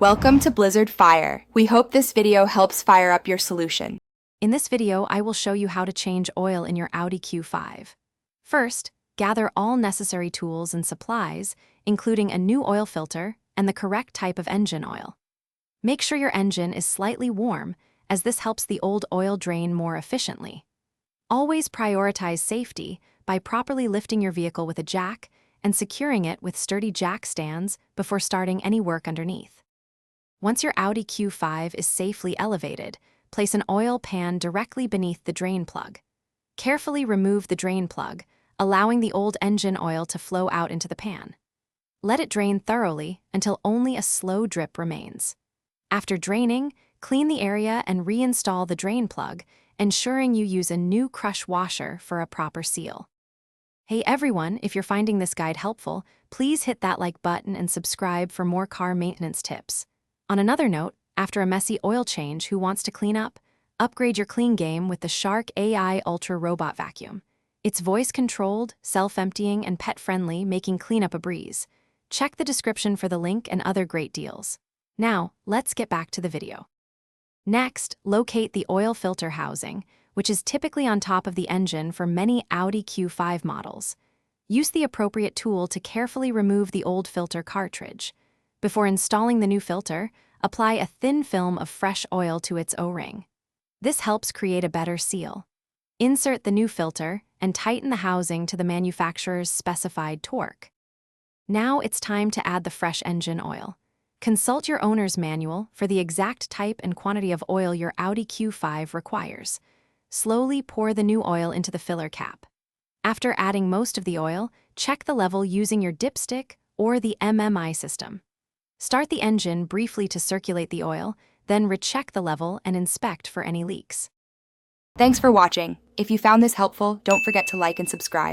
Welcome to Blizzard Fire. We hope this video helps fire up your solution. In this video, I will show you how to change oil in your Audi Q5. First, gather all necessary tools and supplies, including a new oil filter and the correct type of engine oil. Make sure your engine is slightly warm, as this helps the old oil drain more efficiently. Always prioritize safety by properly lifting your vehicle with a jack and securing it with sturdy jack stands before starting any work underneath. Once your Audi Q5 is safely elevated, place an oil pan directly beneath the drain plug. Carefully remove the drain plug, allowing the old engine oil to flow out into the pan. Let it drain thoroughly until only a slow drip remains. After draining, clean the area and reinstall the drain plug, ensuring you use a new crush washer for a proper seal. Hey everyone, if you're finding this guide helpful, please hit that like button and subscribe for more car maintenance tips. On another note, after a messy oil change, who wants to clean up? Upgrade your clean game with the Shark AI Ultra Robot Vacuum. It's voice-controlled, self-emptying, and pet-friendly, making cleanup a breeze. Check the description for the link and other great deals. Now, let's get back to the video. Next, locate the oil filter housing, which is typically on top of the engine for many Audi Q5 models. Use the appropriate tool to carefully remove the old filter cartridge. Before installing the new filter, apply a thin film of fresh oil to its O-ring. This helps create a better seal. Insert the new filter and tighten the housing to the manufacturer's specified torque. Now it's time to add the fresh engine oil. Consult your owner's manual for the exact type and quantity of oil your Audi Q5 requires. Slowly pour the new oil into the filler cap. After adding most of the oil, check the level using your dipstick or the MMI system. Start the engine briefly to circulate the oil, then recheck the level and inspect for any leaks. Thanks for watching. If you found this helpful, don't forget to like and subscribe.